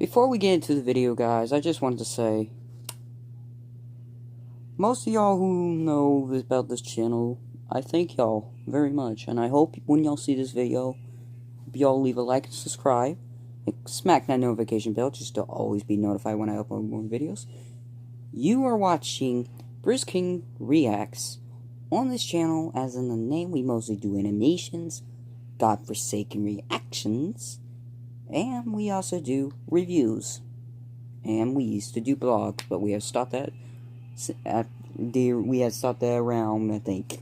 Before we get into the video, guys, I just wanted to say, most of y'all who know about this channel, I thank y'all very much, and I hope when y'all see this video, y'all leave a like and subscribe, and smack that notification bell just to always be notified when I upload more videos. You are watching Brisk King Reacts. On this channel, as in the name, we mostly do animations, godforsaken reactions, and we also do reviews. And we used to do blogs, but we have stopped that. We had stopped that around, I think,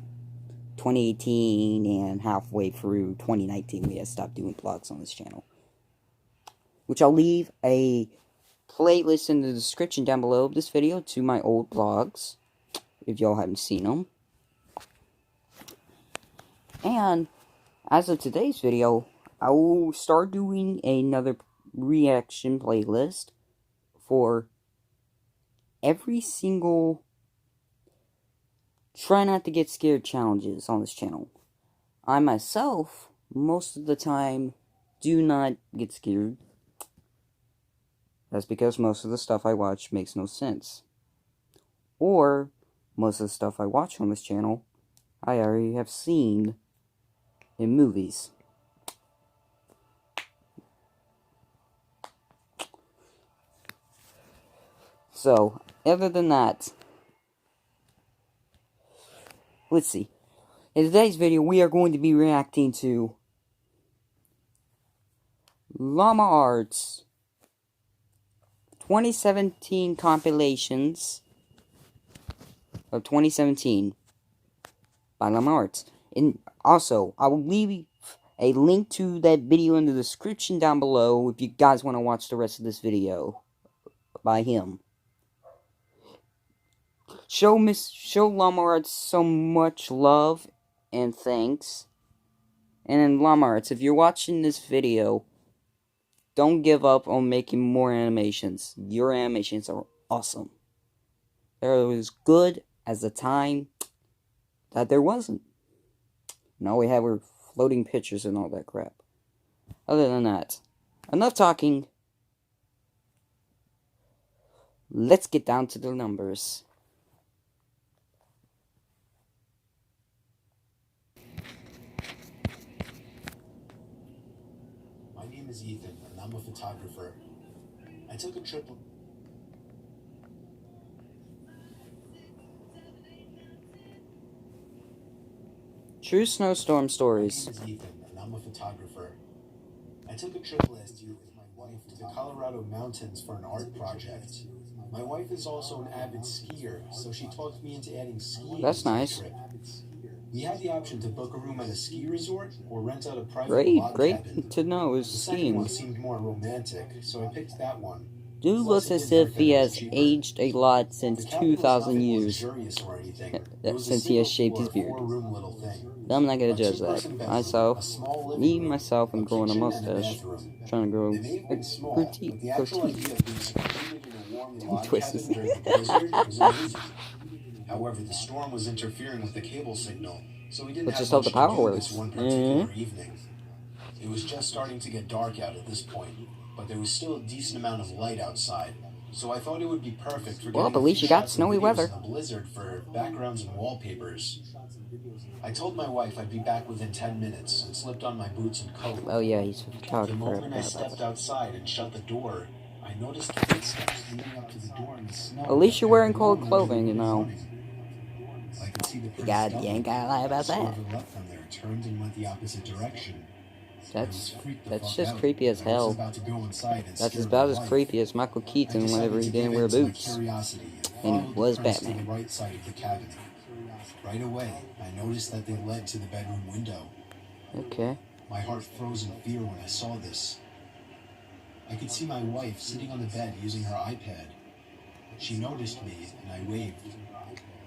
2018, and halfway through 2019, we had stopped doing blogs on this channel. Which I'll leave a playlist in the description down below of this video to my old blogs, if y'all haven't seen them. And as of today's video, I will start doing another reaction playlist for every single try not to get scared challenges on this channel. I myself, most of the time, do not get scared. That's because most of the stuff I watch makes no sense. Or, most of the stuff I watch on this channel, I already have seen in movies. So, other than that, let's see. In today's video, we are going to be reacting to LLAMA Arts 2017 compilations of 2017 by LLAMA Arts. And also, I will leave a link to that video in the description down below if you guys want to watch the rest of this video by him. Show LLAMA Arts so much love and thanks. And in LLAMA Arts, if you're watching this video, don't give up on making more animations. Your animations are awesome. They're as good as the time that there wasn't. And all we had were floating pictures and all that crap. Other than that, enough talking. Let's get down to the numbers. My name is Ethan, and I'm a photographer. I took a trip. True snowstorm stories. My name is Ethan, and I'm a photographer. I took a trip last year with my wife to the Colorado mountains for an art project. My wife is also an avid skier, so she talked me into adding skiing. That's nice. To the trip. We had the option to book a room at a ski resort or rent out a private log Great cabin. to know is The second skiing. one seemed more romantic, so I picked that one. Dude looks as if he has aged a lot since 2,000 years. Since he has shaved his beard. I'm not gonna judge that. Myself, I'm growing a mustache. Trying to grow a goatee. Twists. However, the storm was interfering with the cable signal, so we didn't Let's have just hope much the power to do works. this one particular evening. It was just starting to get dark out at this point, but there was still a decent amount of light outside, so I thought it would be perfect for Well, getting at least you got snowy weather. in a blizzard for backgrounds and wallpapers. I told my wife I'd be back within 10 minutes and slipped on my boots and coat. Oh yeah, he's a The photographer. moment I stepped outside and shut the door, I noticed footsteps leading up to the door in the snow. At least you're wearing cold clothing, you know. I could see the You ain't gotta lie about that. left from there, turned and went the opposite direction. That's just creepy as hell. That's about as creepy as Michael Keaton whenever he didn't wear boots. And he was Batman. Right side of the cabin. Right away, I noticed that they led to the bedroom window. Okay. My heart froze in fear when I saw this. I could see my wife sitting on the bed using her iPad. She noticed me, and I waved.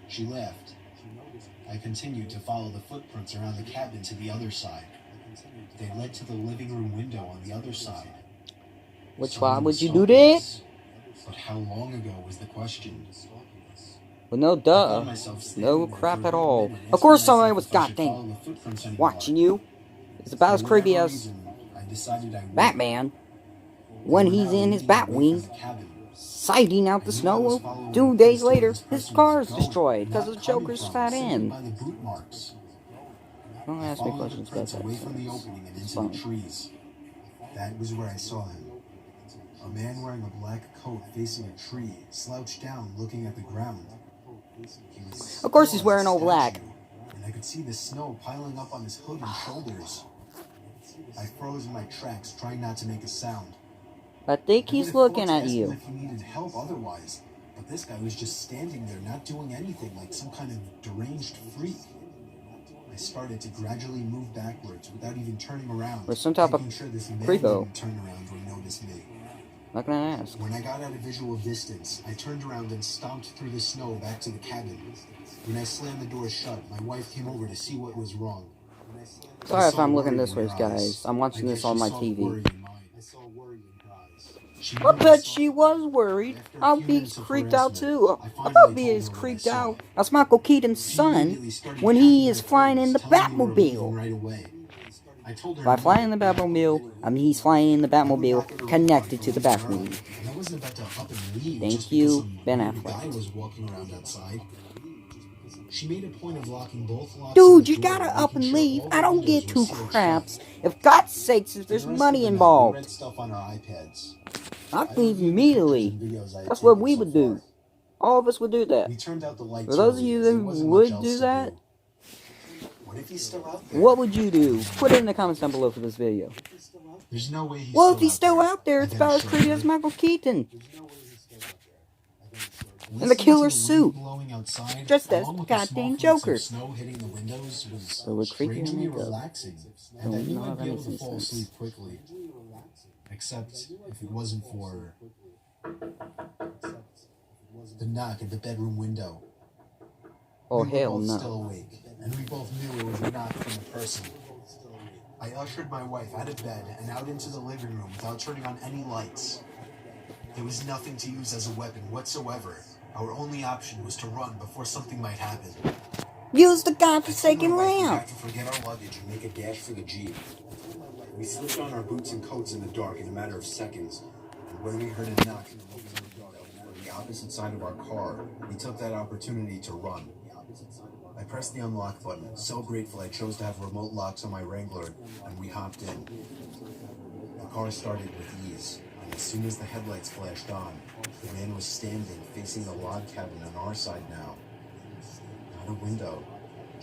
She left. I continued to follow the footprints around the cabin to the other side. They led to the living room window on the other side. Why would you do that? But how long ago was the question? Well, no duh. No crap at all. Of course somebody was goddamn watching you. It's about as creepy as Batman. when he's in his Batwing, sighting out the snow. 2 days later, his car is destroyed because of the Joker's fat end. Don't ask me questions about that. Away from the opening and into the trees. That was where I saw him. A man wearing a black coat facing a tree, slouched down, looking at the ground. Of course he's wearing all black. And I could see the snow piling up on his hood and shoulders. I froze in my tracks, trying not to make a sound. I think he's looking at you. If he needed help otherwise, but this guy was just standing there, not doing anything, like some kind of deranged freak. I started to gradually move backwards without even turning around. Or some type of sure this man creepo. didn't turn around or notice me. Not gonna ask. When I got at a visual distance, I turned around and stomped through the snow back to the cabin. When I slammed the door shut, my wife came over to see what was wrong. Sorry if I'm looking this way, guys. I'm watching this on my TV. I bet she was worried. I'll be creeped out too. I'll be as creeped out as Michael Keaton's son when he is flying in the Batmobile. By flying in the Batmobile, I mean he's flying in the Batmobile connected to the Batmobile. Thank you, Ben Affleck. She made a point of locking both locks. Dude, you gotta up and leave. I don't get two craps. If God's sakes, if there's money involved. I'd leave immediately. That's what we would do. All of us would do that. For those of you that would do that, what would you do? Put it in the comments down below for this video. Well, if he's still out there, it's about as creepy as Michael Keaton. In the killer suit. Just as the goddamn Joker. So we're creepy and relaxing. Don't know if anything fall asleep quickly. Except if it wasn't for the knock at the bedroom window. Oh, we hell were both no. still awake, and we both knew it was a knock from a person. I ushered my wife out of bed and out into the living room without turning on any lights. There was nothing to use as a weapon whatsoever. Our only option was to run before something might happen. Use the godforsaken We lamp. have to forget our luggage and make a dash for the Jeep. We slipped on our boots and coats in the dark in a matter of seconds, and when we heard a knock on the opposite side of our car, we took that opportunity to run. I pressed the unlock button, so grateful I chose to have remote locks on my Wrangler, and we hopped in. The car started with ease, and as soon as the headlights flashed on, the man was standing facing the log cabin on our side now. Not a window,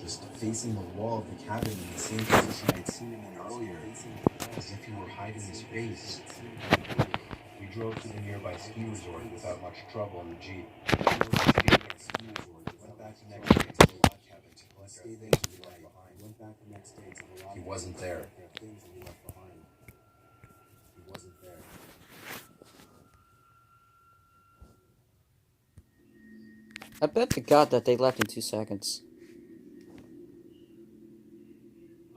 just facing the wall of the cabin in the same position I'd seen him in earlier, as if he were hiding his face. We drove to the nearby ski resort without much trouble in the Jeep. Went back the next day to the log cabin to collect our things we left behind. He wasn't there. I bet to God that they left in 2 seconds.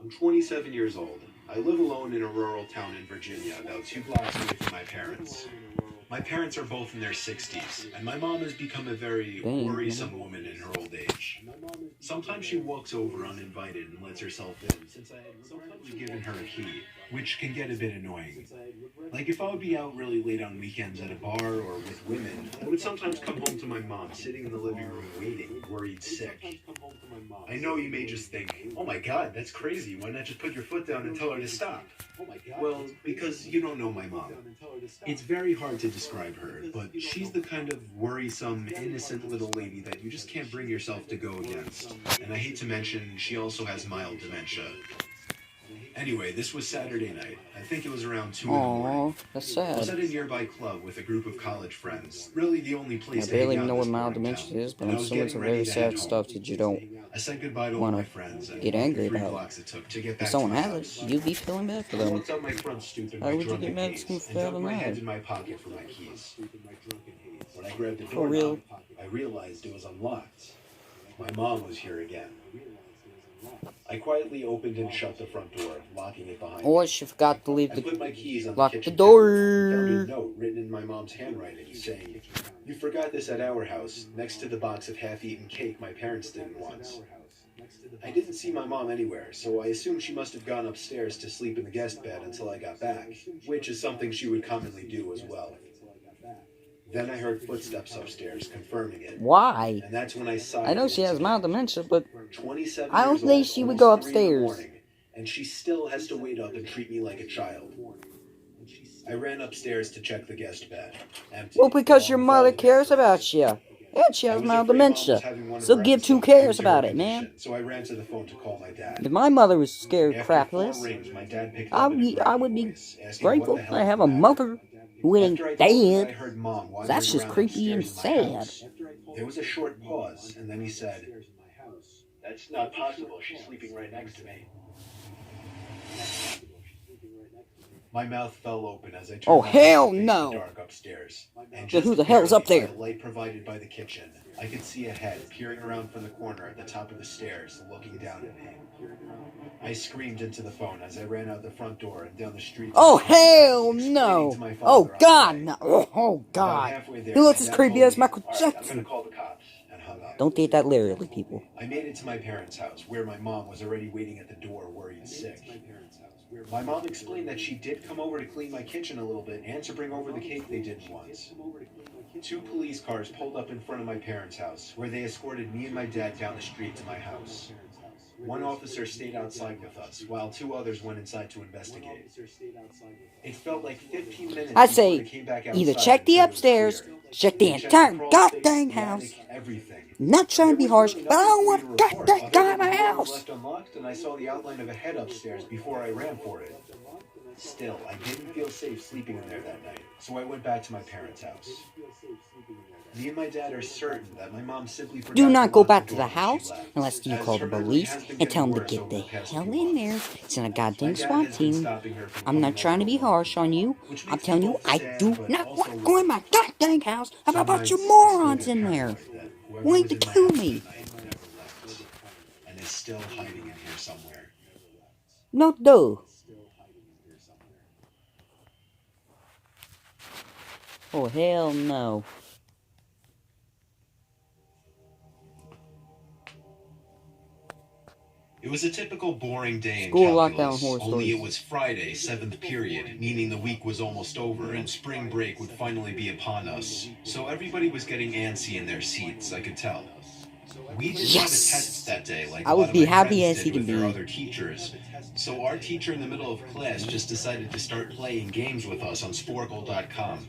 I'm 27 years old. I live alone in a rural town in Virginia, about 2 blocks away from my parents. My parents are both in their 60s, and my mom has become a very worrisome woman in her old age. Sometimes she walks over uninvited and lets herself in, since I had sometimes given her a key, which can get a bit annoying. Like if I would be out really late on weekends at a bar or with women, I would sometimes come home to my mom sitting in the living room waiting, worried sick. I know you may just think, oh my god, that's crazy, why not just put your foot down and tell her to stop? Well, because you don't know my mom. It's very hard to describe her, but she's the kind of worrisome, innocent little lady that you just can't bring yourself to go against. And I hate to mention, she also has mild dementia. Anyway, this was Saturday night. I think it was around 2 in the morning. That's sad. I was at a nearby club with a group of college friends. Really the only place I barely to hang even know out what this mild part of dementia town. is, but And I I'm was assuming it's a getting very ready to sad head stuff home. that you don't I said goodbye to all wanna my friends and get walked angry the 3 about. blocks it took to get If back to someone my has house. it, you'd be feeling bad for I them. walked up my front stoop in Why my would you drunken get mad at haze some and fat dumped my mad? hand in my pocket for my keys. When I grabbed the For real? doorknob, I realized it was unlocked. My mom was here again. I quietly opened and shut the front door, locking it behind me. Oh, she forgot to leave I put my keys on lock the the kitchen door. counter and found a note written in my mom's handwriting saying, "You forgot this at our house, next to the box of half-eaten cake my parents didn't want." I didn't see my mom anywhere, so I assumed she must have gone upstairs to sleep in the guest bed until I got back, which is something she would commonly do as well. Then I heard footsteps upstairs, confirming it. Why? And that's when I sighed. I know she has mild dementia, but 27 I don't years think old, she would almost go 3 in the upstairs. morning, and she still has to wait up and treat me like a child. I ran upstairs to check the guest bed. Empty. Well, because your mother cares about you. And she has mild dementia. So give 2 cares about it, man. So I ran to the phone to call my dad. If my mother was scared After 4 crapless, rings, my dad picked I up in a would be voice, asking grateful what the hell I have was a the matter. mother who ain't After I told him that I dead. heard Mom wandering That's just around creepy and upstairs in my sad. house. There was a short pause, and then he said, "That's not possible. She's sleeping right next to me." My mouth fell open as I turned Oh, my hell face no. to dark upstairs. And Then who just the hell's up barely there? by the light provided by the kitchen, I could see a head peering around from the corner at the top of the stairs, looking down at me. I screamed into the phone as I ran out the front door and down the street. Oh, hell no. Oh, God, no. Oh, God. He looks as creepy as Michael I'm gonna Jackson. call the cops, and hung up. Don't take that literally, people. I made it to my parents' house, where my mom was already waiting at the door, worried sick. My mom explained that she did come over to clean my kitchen a little bit and to bring over the cake they did once. 2 police cars pulled up in front of my parents' house, where they escorted me and my dad down the street to my house. 1 officer stayed outside with us, while 2 others went inside to investigate. It felt like 15 minutes I before say, they came back either outside check and the said it was upstairs, clear. check the They checked entire crawl goddamn space, the house. attic, everything. Not trying to be There harsh, was but I don't nothing want for a me to report, goddamn other guy in than my the door was house. left unlocked, and I saw the outline of a head upstairs before I ran for it. Still, I didn't feel safe sleeping in there that night, so I went back to my parents' house. Me and my dad are certain that my mom simply forgot Do not go lock back the to door the when she house left, unless you as call the her memory police has been and tell them to getting get worse the over past hell few in there. months. It's not a My goddamn dad SWAT has been team. stopping her from I'm coming not trying to be over, harsh on you. which I'm makes telling me you, both I sad, do but not also want to go in my goddamn house. Have a Some bunch of nights I still morons get in there paranoid that whoever wanting was to in my kill house me. tonight never left, and is still hiding in here somewhere. No, duh. Oh, hell no. It was a typical boring day in School calculus, lockdown horror only it stories. was Friday, 7th period, meaning the week was almost over and spring break would finally be upon us. So everybody was getting antsy in their seats, I could tell. We didn't have Yes! tests that day like I a would lot be of my happy friends as he did can with their be. other teachers. So our teacher in the middle of class just decided to start playing games with us on Sporkle.com.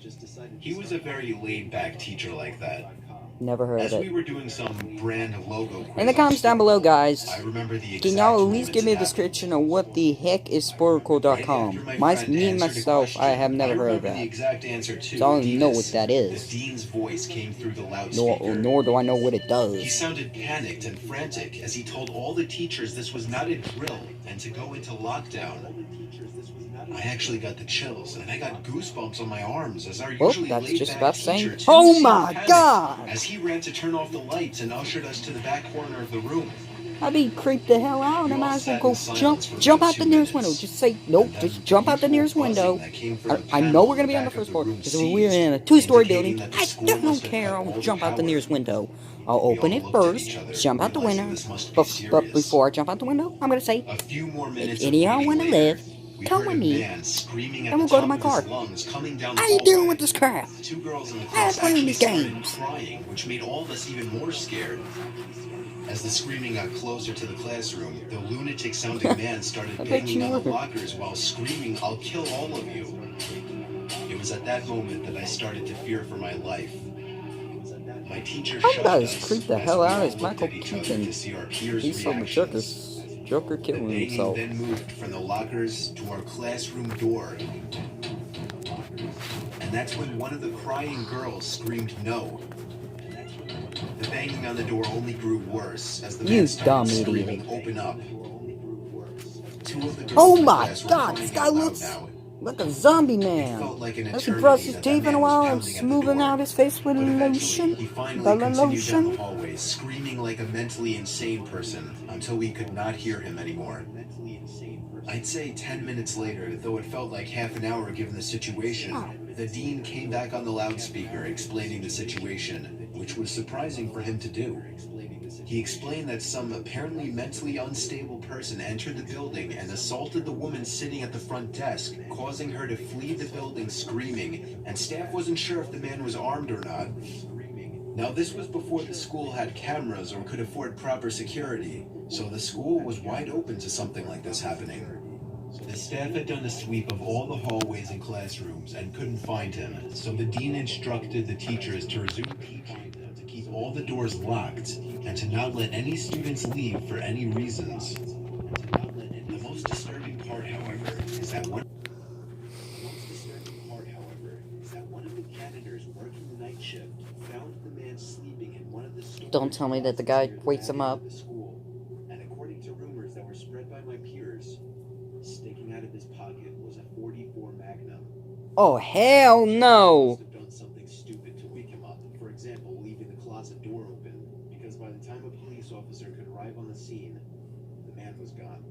He was a very laid-back teacher like that. Never heard As of we it. were doing some brand logo quiz In the on comments down below, Sporkle, guys, I remember the can exact y'all at least moments give me it a happened. description of what the heck is Sporkle.com? Me and myself, I have never heard of that. So I don't even know what that is. The dean's voice came through the loudspeaker. Nor do I know what it He does. sounded panicked and frantic as he told all the teachers this was not a drill and to go into lockdown. I actually got the chills and I got goosebumps on my arms as our Well, usually that's just laid-back about teacher saying, too oh seemed my panicked God! as he ran to turn off the lights and ushered us to the back corner of the room. I'd be creeped the hell out. I might as well go Silence for jump about out the 2 nearest minutes. window. Just say, nope, And then just jump out the nearest usual window. buzzing that came from the I know panel we're going to be on the back of first floor. room Because we're in a seized, 2-story indicating building. that the I school don't must have care. had I'll all jump out the power. nearest window. I'll We open all it looked at first, each other, jump out the realizing window. this must be But serious. before I jump out the window, I'm going to say, A few more minutes if of any of y'all waiting want to later, live, we come heard with a me, man screaming at and the we'll go to top my of car. his lungs coming down the How you hallway. doing with this crap? 2 girls in the I'm class playing actually these started games. crying, which made all of us even more scared. As the screaming got closer to the classroom, the lunatic-sounding man started I bet banging you on the were. lockers while screaming, "I'll kill all of you." It was at that moment that I started to fear for my life. My teacher I'm shot about us as creeped the as hell we out all as looked Michael at each other Keaton. to see our peers' He's so reactions. Joker The killing banging himself. then moved from the lockers to our classroom door. And that's when one of the crying girls screamed no. The banging on the door only grew worse as the You man started dumb screaming, idiot. "Open up." 2 of the girls Oh in the my class were God, crying this guy out loud looks now. like a zombie It man. felt like an As he eternity brushed his that teeth in a man was while and pounding at the smoothing door. out his face with But eventually, he lotion. finally The continued down the lotion. hallway, screaming like a mentally insane person until we could not hear him anymore. I'd say 10 minutes later, though it felt like half an hour given the situation, the dean came back on the loudspeaker explaining the situation, which was surprising for him to do. He explained that some apparently mentally unstable person entered the building and assaulted the woman sitting at the front desk, causing her to flee the building screaming, and staff wasn't sure if the man was armed or not. Now, this was before the school had cameras or could afford proper security, so the school was wide open to something like this happening. The staff had done a sweep of all the hallways and classrooms and couldn't find him, so the dean instructed the teachers to resume teaching, to keep all the doors locked, and to not let any students leave for any reasons. The most disturbing part, however, is that one of the janitors working the night shift found the man sleeping in one of the storage Don't tell me that the guy wakes him up. the school. And according to rumors that were spread by my peers, sticking out of his pocket was a .44 Magnum. Oh, hell He no! must have done something stupid to wake him up. For example, leaving the closet door open, because by the time a police officer could arrive on the scene, the man was gone.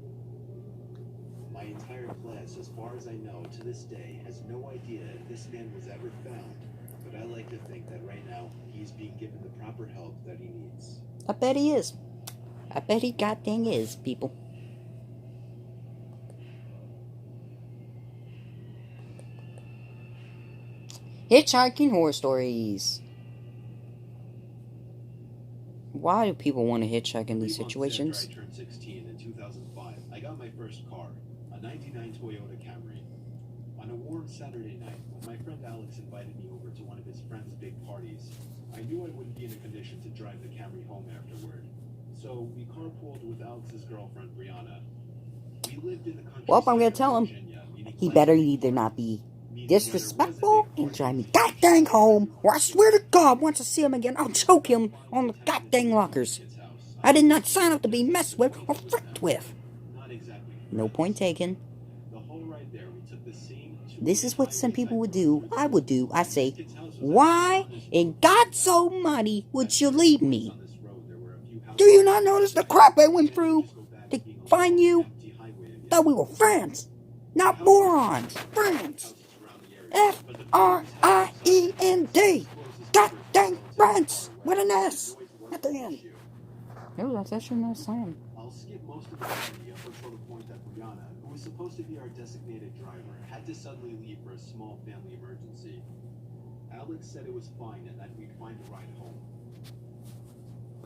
My entire class, as far as I know, to this day, has no idea if this man was ever found, but I like to think that right now, he's being given the proper help that he needs. I bet he is. I bet he goddamn is, people. Hitchhiking horror stories. Why do people want to hitchhike in these 3 months situations? after I turned 16 in 2005, I got my first car, a 99 Toyota Camry. On a warm Saturday night, when my friend Alex invited me over to one of his friend's big parties, I knew I wouldn't be in a condition to drive the Camry home afterward. So we carpooled with Alex's girlfriend, Brianna. We lived in the country. Well, I'm gonna tell him. He better either not be disrespectful and drive me goddamn home, or I swear to God, once I see him again, I'll choke him on the goddamn lockers. I did not sign up to be messed with or fricked with. No point taken. This is what some people would do. I would do. I say, why in God's almighty would you leave me? Do you not notice the crap I went through to find you? Thought we were friends, not morons. Friends. F-R-I-E-N-D. God dang friends. With an S at the end. No, that's actually not a slam. I'll skip most of the journey up until the point that Brianna, who was supposed to be our designated driver, had to suddenly leave for a small family emergency. Alex said it was fine and that we'd find a ride home.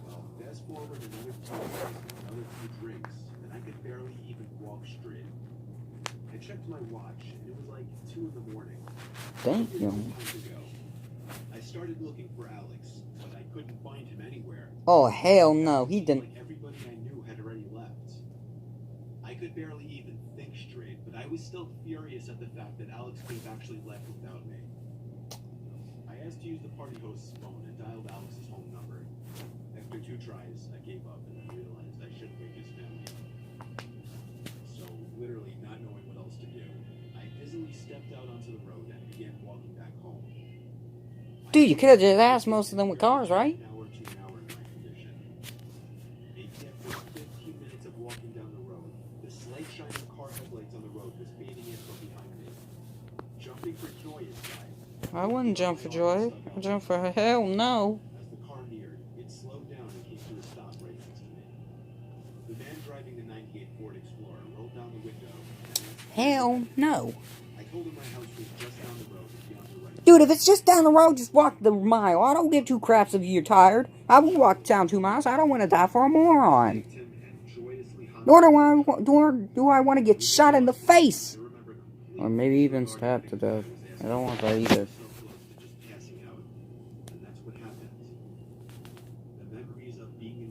Well, fast forward another 2 days with another few drinks, and I could barely even walk straight. I checked my watch, and it was like 2 in the morning. Thank you. I started looking for Alex, but I couldn't find him anywhere. Oh, hell no. He didn't. Like everybody I knew had already left. I could barely even think straight, but I was still furious at the fact that Alex could have actually left without me. I asked to use the party host's phone and dialed Alex's home number. After 2 tries, I gave up and then realized I shouldn't wake his family up. So, literally not knowing what else to do, I busily stepped out onto the road and began walking back home. Dude, you could have just asked most of them with cars, right? An hour to an hour in my condition. Maybe after 15 minutes of walking down the road, the slight shine of car headlights on the road was fading in from behind me. Jumping for joy inside. I wouldn't jump for joy. I'd jump for hell no. As the car neared, it slowed down and came to a stop right next to me. The man driving the '98 Ford Explorer rolled down the window and asked, Hell no. I told him my house was just down the road and beyond the right. Dude, if it's just down the road, just walk the mile. I don't give 2 craps if you're tired. I will walk down 2 miles. I don't want to die for a moron. Nor do I want to get shot in the face. Or maybe even stabbed to death. I don't want that either. And that's what happened. The memories of being in